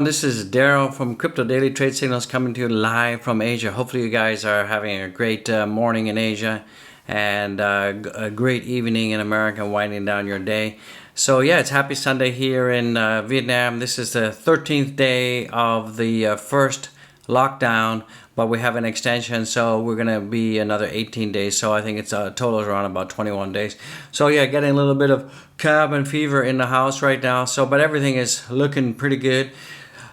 This is Daryl from Crypto Daily Trade Signals coming to you live from Asia. Hopefully you guys are having a great morning in Asia and a great evening in America, winding down your day. So yeah, it's happy Sunday here in Vietnam. This is the 13th day of the first lockdown, but we have an extension, so we're gonna be another 18 days. So I think it's total is around about 21 days. So yeah, getting a little bit of cabin fever in the house right now. So but everything is looking pretty good.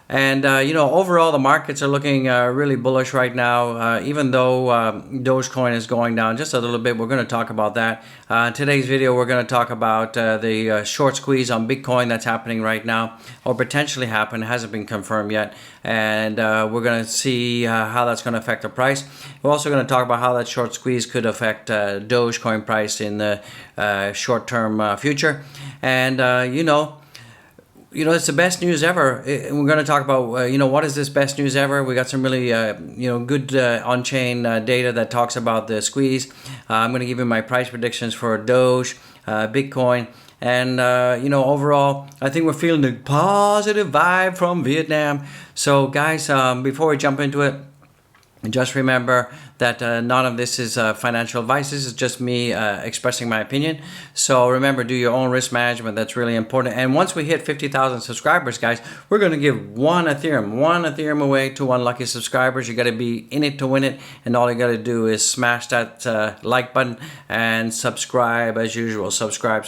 And overall the markets are looking really bullish right now, even though Dogecoin is going down just a little bit. We're going to talk about that. Today's video we're going to talk about the short squeeze on Bitcoin that's happening right now, or potentially happen. It hasn't been confirmed yet. And we're going to see how that's going to affect the price. We're also going to talk about how that short squeeze could affect Dogecoin price in the short-term future. And it's the best news ever. We're going to talk about, what is this best news ever? We got some really, good on-chain data that talks about the squeeze. I'm going to give you my price predictions for Doge, Bitcoin, and, overall, I think we're feeling the positive vibe from Vietnam. So, guys, before we jump into it, just remember that none of this is financial advice. This is just me expressing my opinion. So remember, do your own risk management. That's really important. And once we hit 50,000 subscribers, guys, we're going to give one Ethereum away to one lucky subscribers. You got to be in it to win it. And all you got to do is smash that like button and subscribe as usual. Subscribe.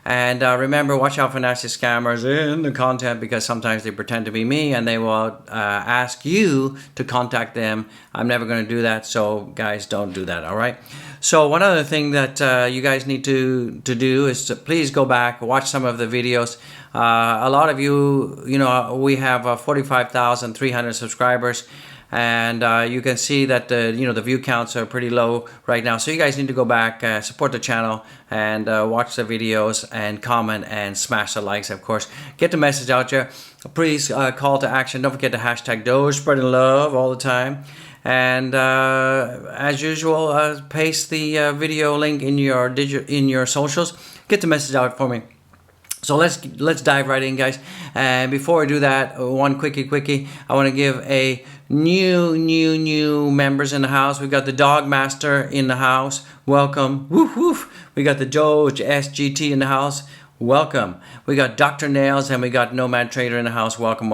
And remember, watch out for nasty scammers in the content, because sometimes they pretend to be me and they will ask you to contact them. I'm never going to do that, so guys, don't do that, all right? So one other thing that you guys need to do is to please go back, watch some of the videos. A lot of you, we have 45,300 subscribers. And you can see that the view counts are pretty low right now. So you guys need to go back, support the channel, and watch the videos and comment and smash the likes, of course. Get the message out there. Please call to action. Don't forget to hashtag Doge, spreading love all the time. And as usual, paste the video link in your socials. Get the message out for me. So let's dive right in, guys. And before I do that, one quickie, I want to give a new members in the house. We've got the Dog Master in the house. Welcome. Woof woof. We got the Doge SGT in the house. Welcome. We got Dr. Nails and we got Nomad Trader in the house. Welcome.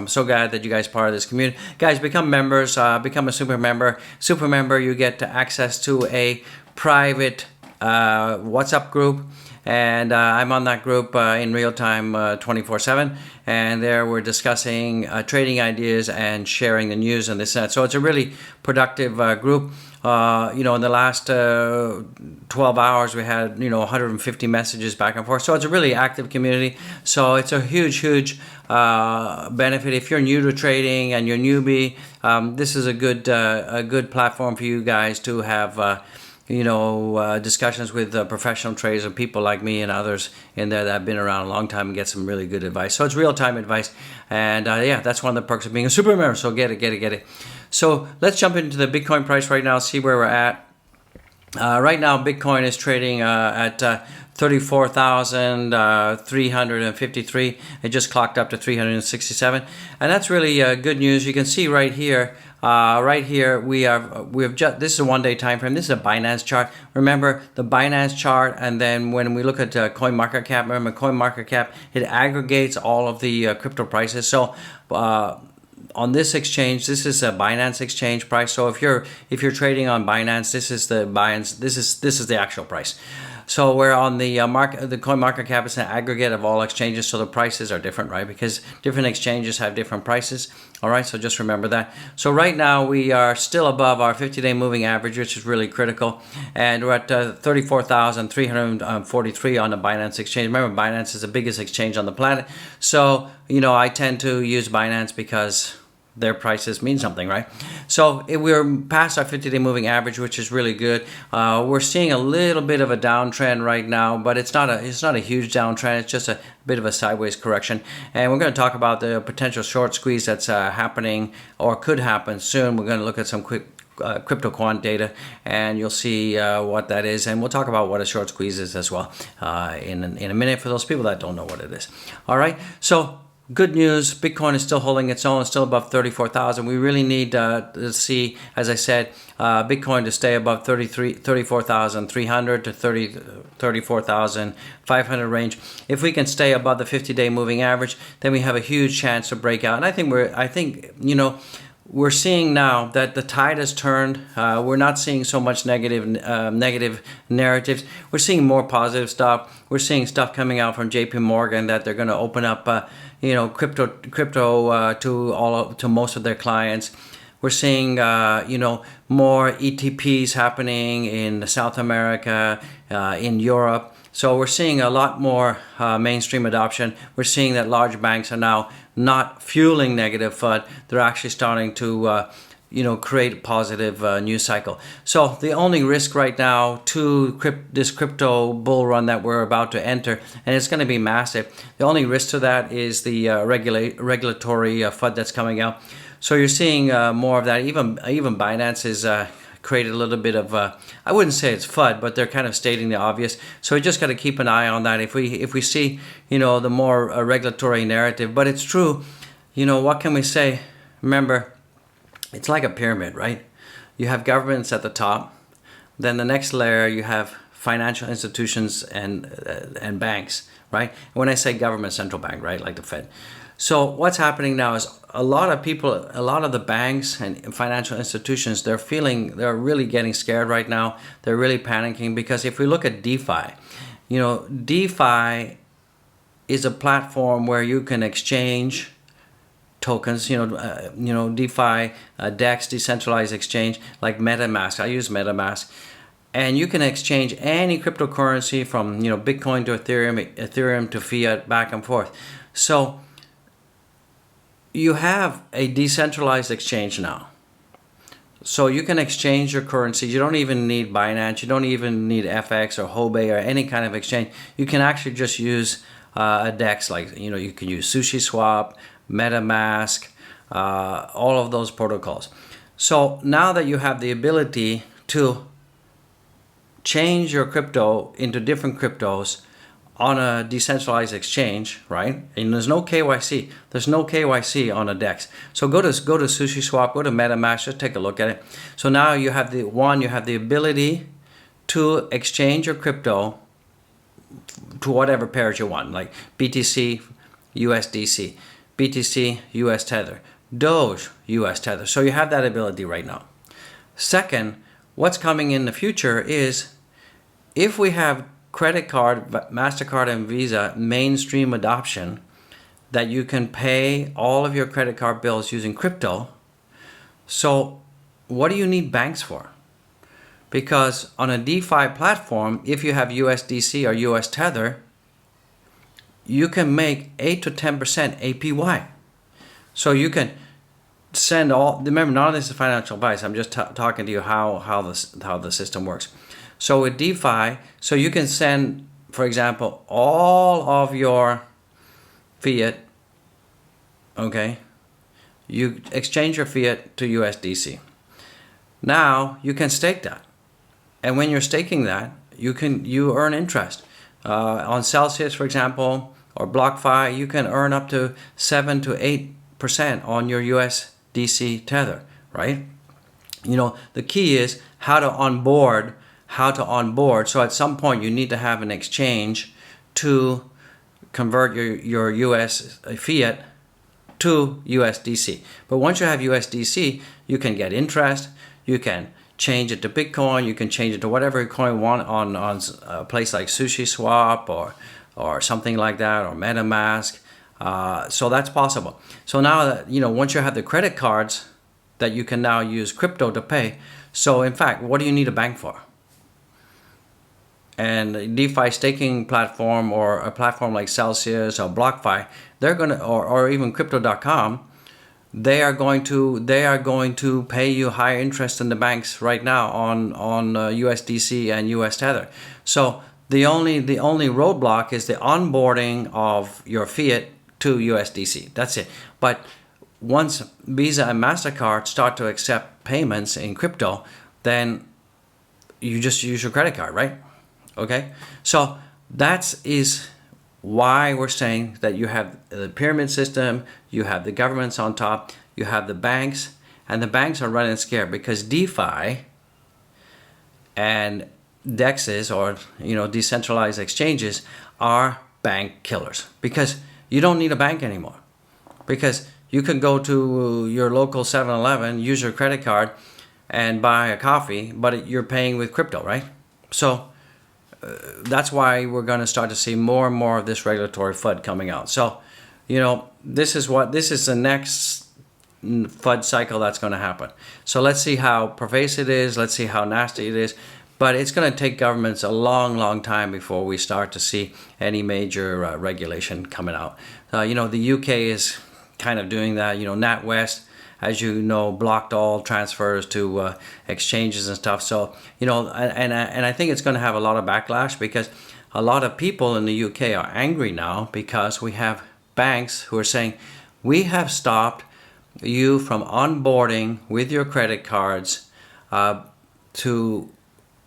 So glad that you guys are part of this community. Guys, become members. Become a super member. Super member, you get access to a private WhatsApp group. And I'm on that group in real time 24/7, and there we're discussing trading ideas and sharing the news and this and that. So it's a really productive group. In the last 12 hours we had 150 messages back and forth. So it's a really active community. So it's a huge benefit if you're new to trading and you're newbie. This is a good platform for you guys to have. Discussions with professional traders and people like me and others in there that have been around a long time and get some really good advice. So it's real-time advice. And that's one of the perks of being a super member. So get it. So let's jump into the Bitcoin price right now, see where we're at. Right now, Bitcoin is trading at 34,353. It just clocked up to 367. And that's really good news. You can see right here, we have just, this is a one-day time frame. This is a Binance chart. Remember the Binance chart, and then when we look at CoinMarketCap, remember CoinMarketCap, it aggregates all of the crypto prices. So on this exchange, this is a Binance exchange price. So if you're trading on Binance, this is the Binance. This is the actual price. So we're on the CoinMarketCap is an aggregate of all exchanges, so the prices are different, right? Because different exchanges have different prices. All right, so just remember that. So right now we are still above our 50-day moving average, which is really critical, and we're at 34,343 on the Binance exchange. Remember, Binance is the biggest exchange on the planet. So I tend to use Binance because their prices mean something, right? So we're past our 50-day moving average, which is really good. We're seeing a little bit of a downtrend right now, but it's not a huge downtrend. It's just a bit of a sideways correction. And we're going to talk about the potential short squeeze that's happening or could happen soon. We're going to look at some quick crypto quant data, and you'll see what that is, and we'll talk about what a short squeeze is as well in a minute for those people that don't know what it is. All right, so good news, Bitcoin is still holding its own. It's still above 34,000. We really need to see, as I said, Bitcoin to stay above 34,300 to 34,500 range. If we can stay above the 50-day moving average, then we have a huge chance to break out. And I think we're seeing now that the tide has turned. We're not seeing so much negative narratives. We're seeing more positive stuff. We're seeing stuff coming out from JP Morgan that they're going to open up, crypto to most of their clients. We're seeing, more ETPs happening in South America, in Europe. So we're seeing a lot more mainstream adoption. We're seeing that large banks are now not fueling negative FUD. They're actually starting to, create positive news cycle. So the only risk right now to this crypto bull run that we're about to enter, and it's going to be massive, the only risk to that is the regulatory FUD that's coming out. So you're seeing more of that. Even Binance is created a little bit of, I wouldn't say it's FUD, but they're kind of stating the obvious. So we just got to keep an eye on that. If we see, the more regulatory narrative, but it's true, what can we say? Remember, it's like a pyramid, right? You have governments at the top. Then the next layer, you have financial institutions and banks, right? And when I say government, central bank, right? Like the Fed. So what's happening now is a lot of the banks and financial institutions, they're really getting scared right now. They're really panicking because if we look at DeFi, DeFi is a platform where you can exchange tokens, DeFi, DEX, decentralized exchange, like MetaMask. I use MetaMask. And you can exchange any cryptocurrency from, Bitcoin to Ethereum to fiat, back and forth. So you have a decentralized exchange now. So you can exchange your currencies. You don't even need Binance. You don't even need FX or Hobei or any kind of exchange. You can actually just use a DEX, like, you can use SushiSwap, MetaMask, all of those protocols. So now that you have the ability to change your crypto into different cryptos on a decentralized exchange, right? And there's no KYC. There's no KYC on a DEX. So go to SushiSwap, go to MetaMask, just take a look at it. So now you have the ability to exchange your crypto to whatever pairs you want, like BTC, USDC, BTC, US Tether, Doge, US Tether. So you have that ability right now. Second, what's coming in the future is if we have credit card, MasterCard and Visa mainstream adoption, that you can pay all of your credit card bills using crypto. So what do you need banks for? Because on a DeFi platform, if you have USDC or US Tether, you can make 8 to 10% APY. So you can send remember, none of this is financial advice. I'm just talking to you how the system works. So with DeFi, so you can send, for example, all of your fiat, okay? You exchange your fiat to USDC. Now you can stake that. And when you're staking that, you earn interest. On Celsius, for example, or BlockFi, you can earn up to 7 to 8% on your USDC Tether, right? The key is how to onboard. So at some point you need to have an exchange to convert your US fiat to USDC. But once you have USDC, you can get interest, you can change it to Bitcoin, you can change it to whatever coin you want on a place like SushiSwap or something like that, or MetaMask. So that's possible. So now that, once you have the credit cards that you can now use crypto to pay. So in fact, what do you need a bank for? And a DeFi staking platform or a platform like Celsius or BlockFi, they're going to, or even crypto.com, they are going to pay you higher interest than the banks right now on USDC and US Tether. So the only roadblock is the onboarding of your fiat to USDC. That's it. But once Visa and MasterCard start to accept payments in crypto, then you just use your credit card, right? Okay, so that is why we're saying that you have the pyramid system, you have the governments on top, you have the banks, and the banks are running scared because DeFi and DEXs, or decentralized exchanges, are bank killers, because you don't need a bank anymore, because you can go to your local 7-Eleven, use your credit card and buy a coffee, but you're paying with crypto, right? So that's why we're going to start to see more and more of this regulatory FUD coming out. So this is the next FUD cycle that's going to happen. So let's see how pervasive it is, let's see how nasty it is. But it's going to take governments a long time before we start to see any major regulation coming out. The UK is kind of doing that. NatWest, as you know, blocked all transfers to exchanges and stuff. So, and I think it's going to have a lot of backlash, because a lot of people in the UK are angry now because we have banks who are saying, we have stopped you from onboarding with your credit cards to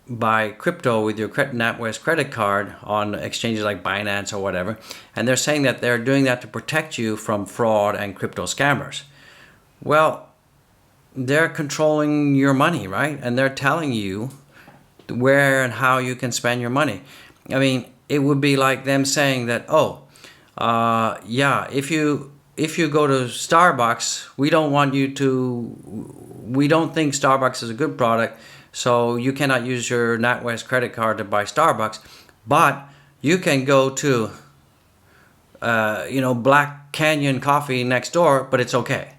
buy crypto with your NatWest credit card on exchanges like Binance or whatever. And they're saying that they're doing that to protect you from fraud and crypto scammers. Well, they're controlling your money, right? And they're telling you where and how you can spend your money. I mean, it would be like them saying that, if you go to Starbucks, we don't think Starbucks is a good product, so you cannot use your NatWest credit card to buy Starbucks, but you can go to, Black Canyon Coffee next door, but it's okay.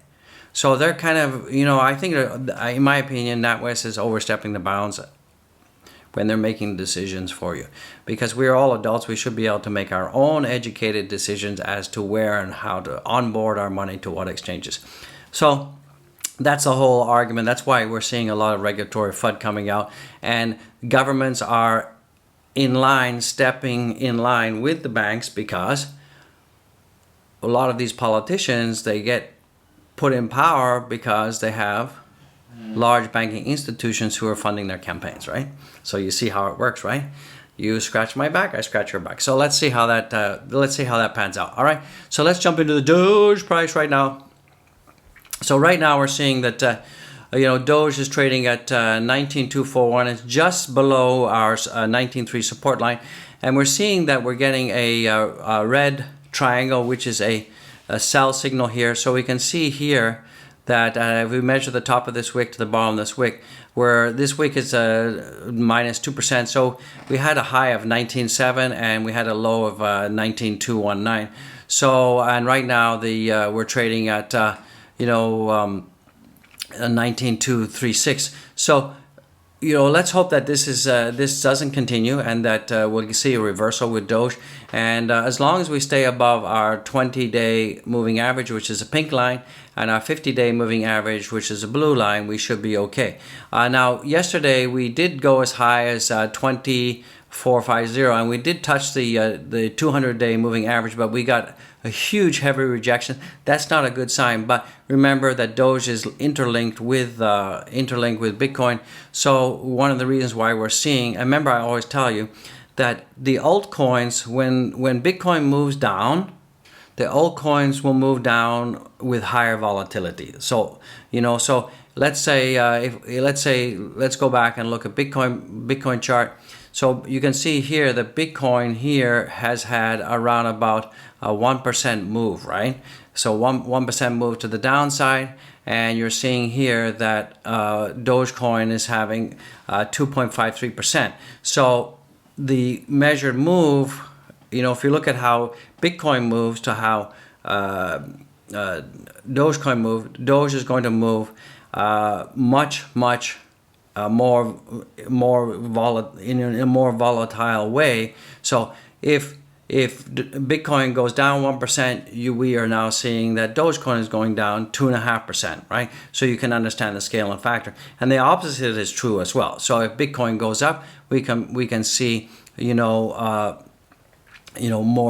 So they're kind of, I think, in my opinion, NatWest is overstepping the bounds when they're making decisions for you. Because we're all adults, we should be able to make our own educated decisions as to where and how to onboard our money to what exchanges. So that's the whole argument. That's why we're seeing a lot of regulatory FUD coming out, and governments are stepping in line with the banks, because a lot of these politicians, they get put in power because they have large banking institutions who are funding their campaigns, right? So you see how it works, right? You scratch my back, I scratch your back. So let's see how that pans out. All right. So let's jump into the Doge price right now. So right now we're seeing that Doge is trading at 19,241. It's just below our 19.3 support line, and we're seeing that we're getting a red triangle, which is a sell signal here. So we can see here that if we measure the top of this wick to the bottom of this wick, where this wick is minus 2%. So we had a high of 19.7 and we had a low of 19.219. So, and right now we're trading at 19.236. So, let's hope that this doesn't continue, and that we'll see a reversal with Doge. And as long as we stay above our 20-day moving average, which is a pink line, and our 50-day moving average, which is a blue line, we should be okay. Now, yesterday we did go as high as 2450, and we did touch the 200-day moving average, but we got a huge heavy rejection. That's not a good sign. But remember that Doge is interlinked with Bitcoin. So one of the reasons why we're seeing, and remember I always tell you that the altcoins, when Bitcoin moves down, the altcoins will move down with higher volatility. So so let's say let's go back and look at Bitcoin chart. So you can see here that Bitcoin here has had around about a 1% move, right? So 1% move to the downside, and you're seeing here that Dogecoin is having 2.53%. So the measured move, if you look at how Bitcoin moves to how Dogecoin moved, Doge is going to move much more in a more volatile way. So if Bitcoin goes down 1%, we are now seeing that Dogecoin is going down 2.5%, right? So you can understand the scale and factor. And the opposite is true as well. So if Bitcoin goes up, we can see more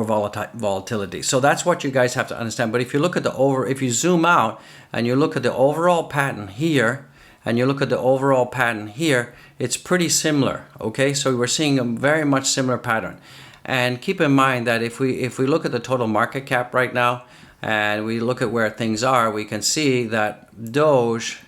volatility. So that's what you guys have to understand. But if you look at if you zoom out and you look at the overall pattern here, and you look at the overall pattern here, it's pretty similar, okay? So we're seeing a very much similar pattern. And keep in mind that if we look at the total market cap right now, and we look at where things are, we can see that Doge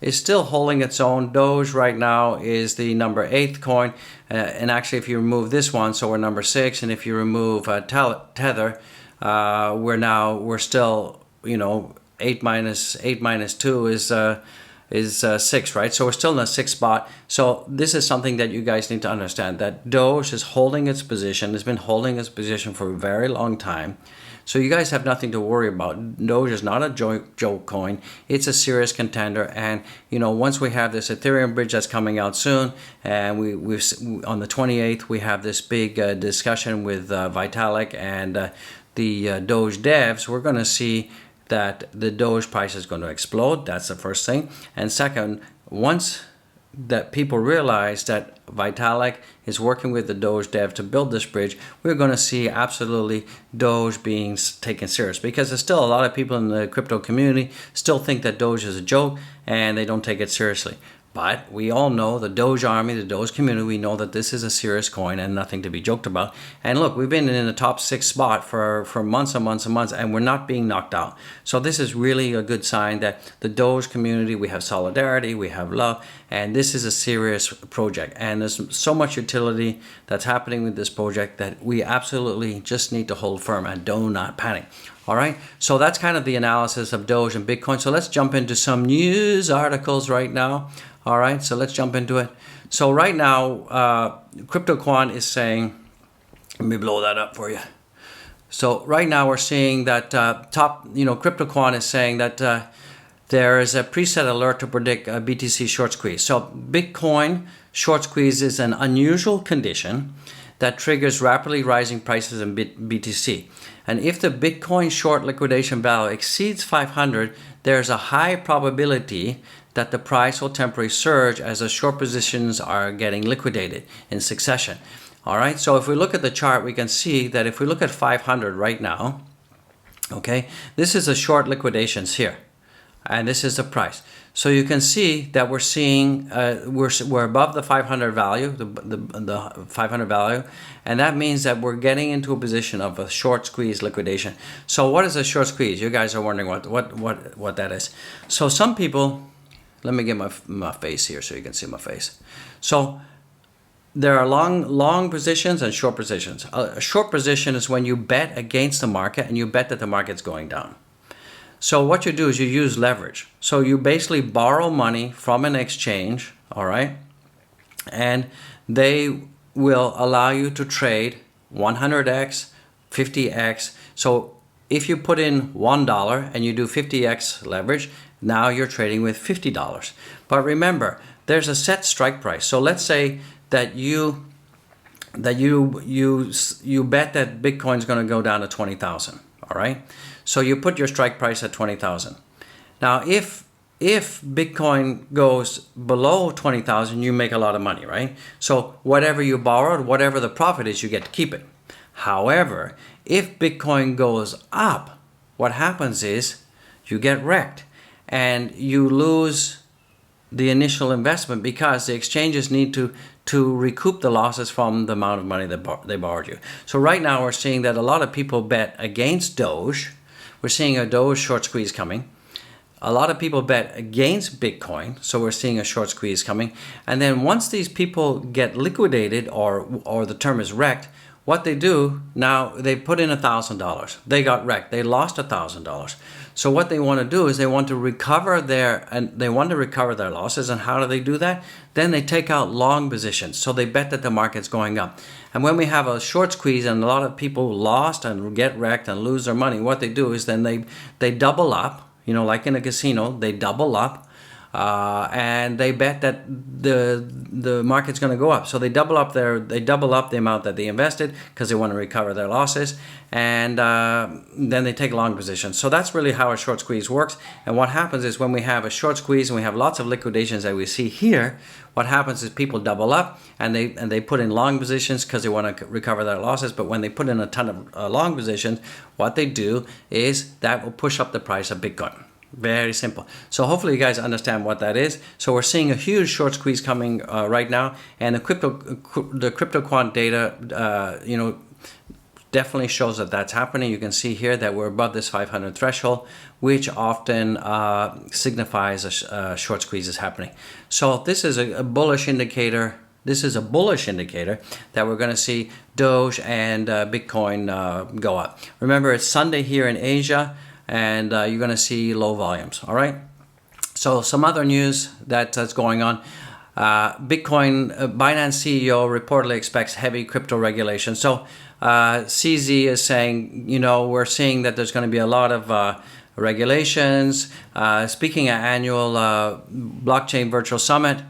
is still holding its own. Doge right now is the number 8th coin, and actually if you remove this one, so we're number 6, and if you remove Tether, we're still, 8 minus 2 is 6, right? So we're still in the 6th spot. So this is something that you guys need to understand, that Doge is holding its position. It's been holding its position for a very long time. So you guys have nothing to worry about. Doge is not a joke coin. It's a serious contender. And, once we have this Ethereum bridge that's coming out soon, and we've on the 28th, we have this big discussion with Vitalik and the Doge devs, we're going to see that the Doge price is going to explode. That's the first thing. And second, once that people realize that Vitalik is working with the Doge dev to build this bridge, we're going to see absolutely Doge being taken serious, because there's still a lot of people in the crypto community still think that Doge is a joke and they don't take it seriously. But we all know, the Doge army, the Doge community, we know that this is a serious coin and nothing to be joked about. And look, we've been in the top 6 spot for months and months and months, and we're not being knocked out. So this is really a good sign that the Doge community, we have solidarity, we have love, and this is a serious project. And there's so much utility that's happening with this project that we absolutely just need to hold firm and do not panic. All right, so that's kind of the analysis of Doge and Bitcoin. So let's jump into some news articles right now. All right, so let's jump into it. So right now, CryptoQuant is saying, let me blow that up for you. So right now we're seeing that CryptoQuant is saying that there is a preset alert to predict a BTC short squeeze. So Bitcoin short squeeze is an unusual condition that triggers rapidly rising prices in BTC. And if the Bitcoin short liquidation value exceeds 500, there's a high probability that the price will temporarily surge as the short positions are getting liquidated in succession. All right, so if we look at the chart, we can see that if we look at 500 right now, okay, this is a short liquidations here, and this is the price. So you can see that we're seeing we're above the 500 value, the 500 value, and that means that we're getting into a position of a short squeeze liquidation. So what is a short squeeze? You guys are wondering what that is. So some people, let me get my face here so you can see my face. So there are long positions and short positions. A short position is when you bet against the market and you bet that the market's going down. So what you do is you use leverage. So you basically borrow money from an exchange, all right? And they will allow you to trade 100x, 50x. So if you put in $1 and you do 50x leverage, now you're trading with $50. But remember, there's a set strike price. So let's say that you bet that Bitcoin's going to go down to 20,000. All right. So you put your strike price at 20,000. Now, if Bitcoin goes below 20,000, you make a lot of money, right? So whatever you borrowed, whatever the profit is, you get to keep it. However, if Bitcoin goes up, what happens is you get wrecked and you lose the initial investment, because the exchanges need to recoup the losses from the amount of money that they borrowed you. So right now we're seeing that a lot of people bet against Doge. We're seeing a Doge short squeeze coming. A lot of people bet against Bitcoin, so we're seeing a short squeeze coming. And then once these people get liquidated, or the term is wrecked, what they do now, they put in $1,000. They got wrecked. They lost $1,000. So what they want to do is they want to recover their losses. And how do they do that? Then they take out long positions. So they bet that the market's going up. And when we have a short squeeze and a lot of people lost and get wrecked and lose their money, what they do is then they double up. Like in a casino, they double up. And they bet that the market's going to go up. So they double up the amount that they invested because they want to recover their losses, and then they take long positions. So that's really how a short squeeze works. And what happens is when we have a short squeeze and we have lots of liquidations that we see here, what happens is people double up and they put in long positions because they want to recover their losses. But when they put in a ton of long positions, what they do is that will push up the price of Bitcoin. Very simple. So hopefully you guys understand what that is. So we're seeing a huge short squeeze coming right now, and the CryptoQuant data, definitely shows that that's happening. You can see here that we're above this 500 threshold, which often signifies a short squeeze is happening. So this is a bullish indicator. This is a bullish indicator that we're going to see Doge and Bitcoin go up. Remember, it's Sunday here in Asia, and you're going to see low volumes. All right. So some other news that's going on. Binance CEO reportedly expects heavy crypto regulation. So CZ is saying, we're seeing that there's going to be a lot of regulations. Speaking at annual blockchain virtual summit,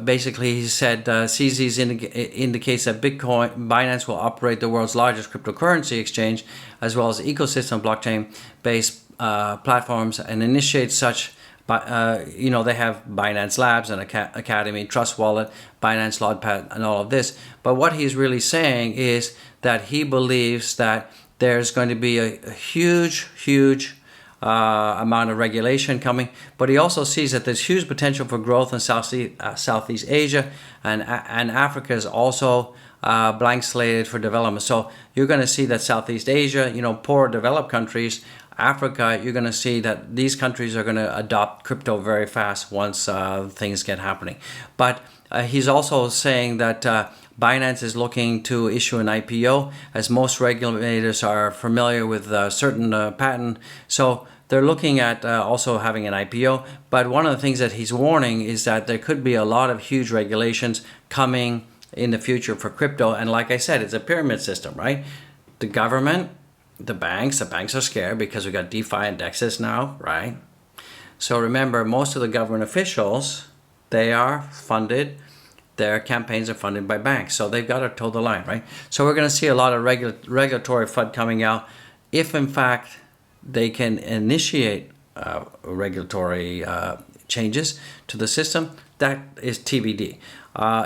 basically he said CZ indicates that Binance will operate the world's largest cryptocurrency exchange, as well as ecosystem blockchain-based platforms, and initiate such. But they have Binance Labs and Academy, Trust Wallet, Binance Lodpad, and all of this. But what he's really saying is that he believes that there's going to be a huge amount of regulation coming. But he also sees that there's huge potential for growth in Southeast Asia, and Africa is also blank slated for development. So you're going to see that Southeast Asia, poor developed countries, Africa, you're going to see that these countries are going to adopt crypto very fast once things get happening. But he's also saying that Binance is looking to issue an IPO, as most regulators are familiar with certain patent. So they're looking at also having an IPO. But one of the things that he's warning is that there could be a lot of huge regulations coming in the future for crypto. And like I said, it's a pyramid system, right? The government, the banks are scared because we got DeFi and DEXs now, right? So remember, most of the government officials, they are funded, their campaigns are funded by banks. So they've got to toe the line, right? So we're going to see a lot of regulatory FUD coming out. If in fact they can initiate regulatory changes to the system, that is TBD.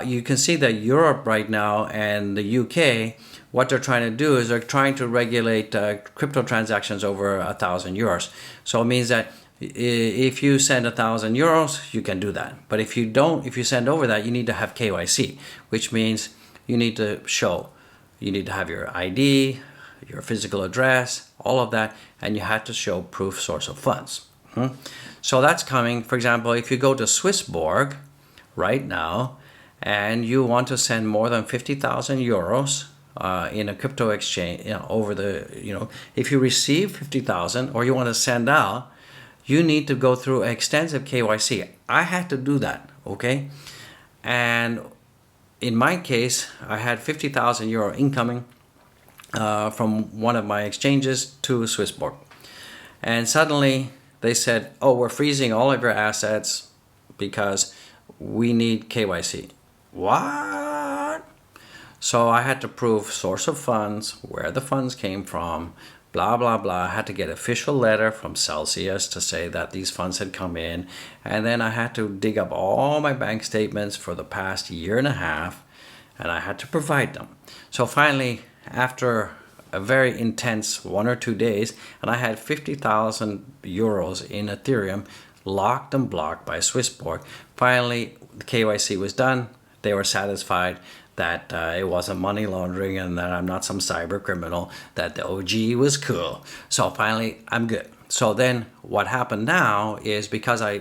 You can see that Europe right now and the UK, what they're trying to do is they're trying to regulate crypto transactions over 1,000 euros. So it means that if you send 1,000 euros, you can do that. But if you don't, if you send over that, you need to have KYC, which means you need to have your ID, your physical address, all of that, and you have to show proof source of funds. So that's coming. For example, if you go to Swissborg right now and you want to send more than 50,000 euros in a crypto exchange, if you receive 50,000 or you want to send out, you need to go through extensive KYC. I had to do that, okay? And in my case, I had 50,000 euro incoming from one of my exchanges to Swissborg. And suddenly they said, oh, we're freezing all of your assets because we need KYC. What? So I had to prove source of funds, where the funds came from, blah, blah, blah. I had to get official letter from Celsius to say that these funds had come in. And then I had to dig up all my bank statements for the past year and a half, and I had to provide them. So finally, after a very intense 1 or 2 days, and I had 50,000 euros in Ethereum locked and blocked by Swissborg. Finally, the KYC was done. They were satisfied that it wasn't money laundering and that I'm not some cyber criminal, that the OG was cool. So finally, I'm good. So then what happened now is, because I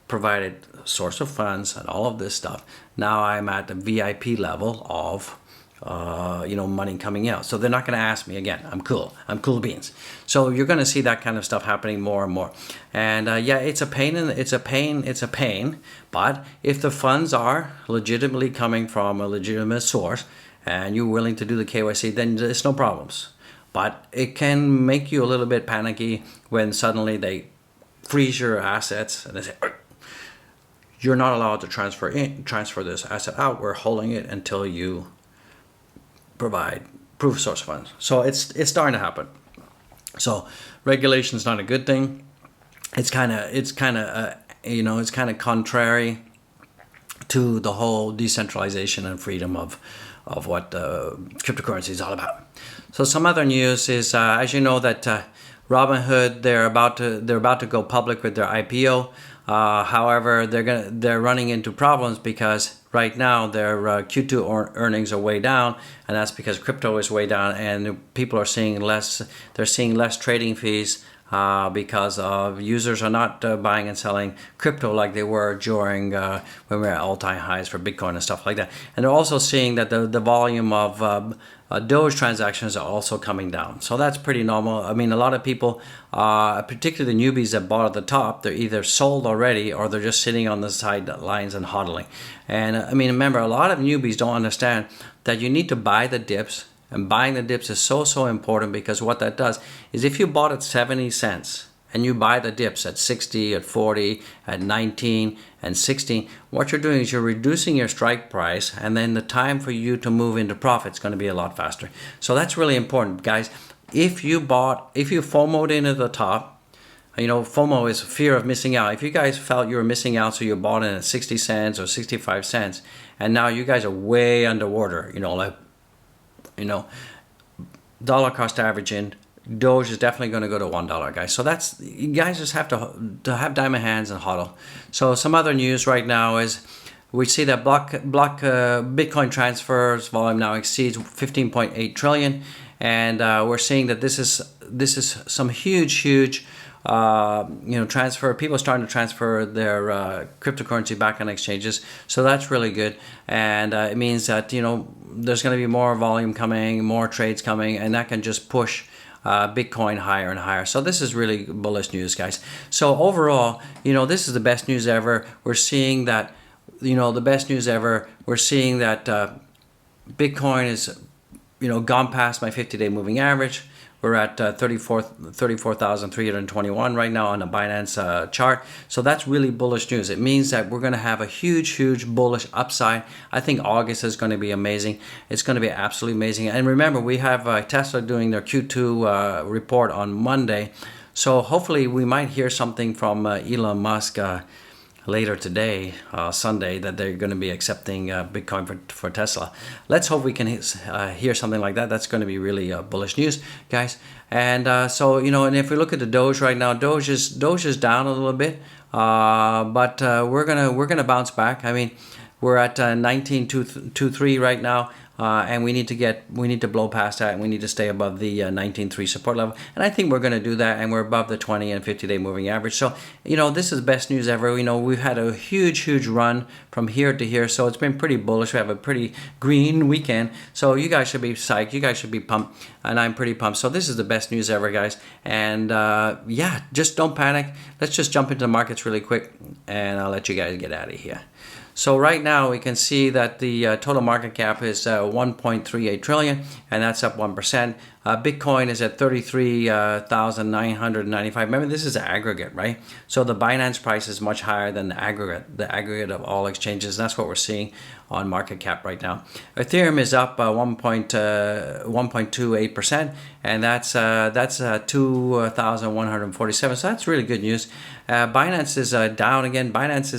provided source of funds and all of this stuff, now I'm at the VIP level of money coming out. So they're not going to ask me again. I'm cool beans. So you're going to see that kind of stuff happening more and more. And it's a pain. But if the funds are legitimately coming from a legitimate source and you're willing to do the KYC, then there's no problems. But it can make you a little bit panicky when suddenly they freeze your assets and they say, you're not allowed to transfer this asset out. We're holding it until you provide proof of source funds. So it's starting to happen. So regulation is not a good thing. It's kind of contrary to the whole decentralization and freedom of what cryptocurrency is all about. So some other news is, as you know, that Robinhood, they're about to go public with their IPO. However, they're running into problems because right now their Q2 earnings are way down, and that's because crypto is way down, and people are seeing less. They're seeing less trading fees because of users are not buying and selling crypto like they were during when we were at all-time highs for Bitcoin and stuff like that. And they're also seeing that the volume of Doge transactions are also coming down. So that's pretty normal. I mean, a lot of people, particularly the newbies that bought at the top, they're either sold already or they're just sitting on the sidelines and hodling. And I mean, remember, a lot of newbies don't understand that you need to buy the dips. And buying the dips is so important, because what that does is if you bought at 70 cents and you buy the dips at 60, at 40, at 19 and 16, what you're doing is you're reducing your strike price, and then the time for you to move into profit is going to be a lot faster. So that's really important, guys. If you FOMO'd in at the top, you know, FOMO is fear of missing out. If you guys felt you were missing out, so you bought in at 60 cents or 65 cents, and now you guys are way underwater, you know, like, you know, dollar cost averaging, Doge is definitely going to go to $1, guys. So that's, you guys just have to have diamond hands and hodl. So some other news right now is we see that block Bitcoin transfers volume now exceeds 15.8 trillion, and we're seeing that this is some huge transfer. People are starting to transfer their cryptocurrency back on exchanges, so that's really good. And it means that, you know, there's going to be more volume coming, more trades coming, and that can just push Bitcoin higher and higher. So this is really bullish news, guys. So overall, you know, this is the best news ever. We're seeing that, you know, the best news ever. We're seeing that Bitcoin is, you know, gone past my 50-day moving average. We're at 34,321 right now on the Binance chart. So that's really bullish news. It means that we're going to have a huge bullish upside. I think August is going to be amazing. It's going to be absolutely amazing. And remember, we have Tesla doing their Q2 report on Monday. So hopefully we might hear something from Elon Musk later today, Sunday, that they're going to be accepting Bitcoin for Tesla. Let's hope we can hear something like that. That's going to be really bullish news, guys. And so, you know, and if we look at the Doge right now, Doge is down a little bit, but we're gonna bounce back. I mean, we're at 19.23 right now. And we need to blow past that, and we need to stay above the 19.3 support level. And I think we're going to do that, and we're above the 20 and 50-day moving average. So, you know, this is the best news ever. You know, we've had a huge run from here to here, so it's been pretty bullish. We have a pretty green weekend, so you guys should be psyched. You guys should be pumped, and I'm pretty pumped. So this is the best news ever, guys. And yeah, just don't panic. Let's just jump into the markets really quick, and I'll let you guys get out of here. So right now we can see that the total market cap is 1.38 trillion, and that's up 1%. Bitcoin is at 33,995. Remember, this is aggregate, right? So the Binance price is much higher than the aggregate of all exchanges. That's what we're seeing on market cap right now. Ethereum is up 1.28%, and that's 2,147. So that's really good news. Binance is down again. Binance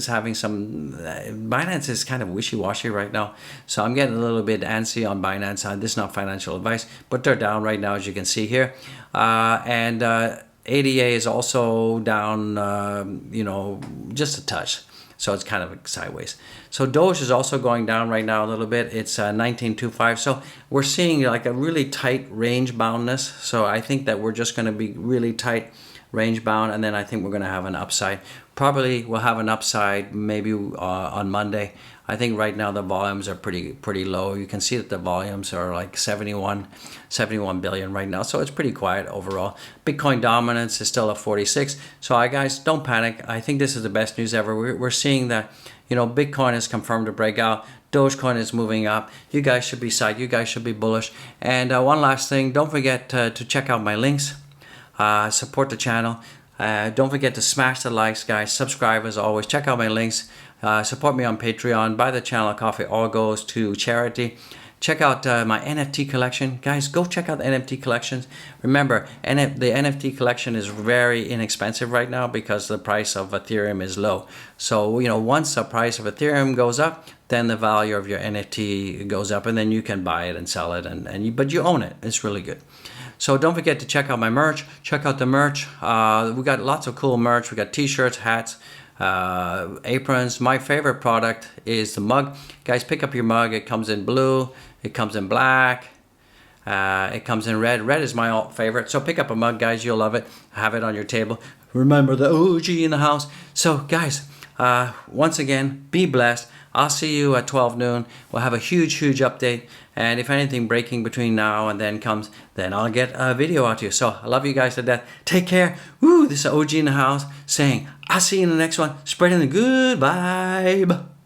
is kind of wishy-washy right now. So I'm getting a little bit antsy on Binance. This is not financial advice, but they're down right now, as you can see here. And ADA is also down, you know, just a touch. So it's kind of sideways. So Doge is also going down right now a little bit. It's 19.25. So we're seeing like a really tight range boundness. So I think that we're just going to be really tight range bound, and then I think we're going to have an upside. Probably we'll have an upside maybe on Monday. I think right now the volumes are pretty low. You can see that the volumes are like 71 billion right now. So it's pretty quiet overall. Bitcoin dominance is still at 46. So guys, don't panic. I think this is the best news ever. We're seeing that, you know, Bitcoin is confirmed to break out. Dogecoin is moving up. You guys should be psyched. You guys should be bullish. And one last thing, don't forget to check out my links. Support the channel. Don't forget to smash the likes, guys. Subscribe as always. Check out my links. Support me on Patreon. Buy the channel coffee. All goes to charity. Check out my NFT collection. Guys, go check out the NFT collections. Remember, the NFT collection is very inexpensive right now because the price of Ethereum is low. So, you know, once the price of Ethereum goes up, then the value of your NFT goes up, and then you can buy it and sell it. But you own it. It's really good. So don't forget to check out my merch. Check out the merch. We got lots of cool merch. We got t-shirts, hats, aprons. My favorite product is the mug. Guys, pick up your mug. It comes in blue. It comes in black. It comes in red. Red is my favorite. So pick up a mug, guys. You'll love it. Have it on your table. Remember the OG in the house. So guys, once again, be blessed. I'll see you at 12 noon. We'll have a huge update. And if anything breaking between now and then comes, then I'll get a video out to you. So I love you guys to death. Take care. Woo, this is OG in the house saying, I'll see you in the next one. Spreading the good vibe.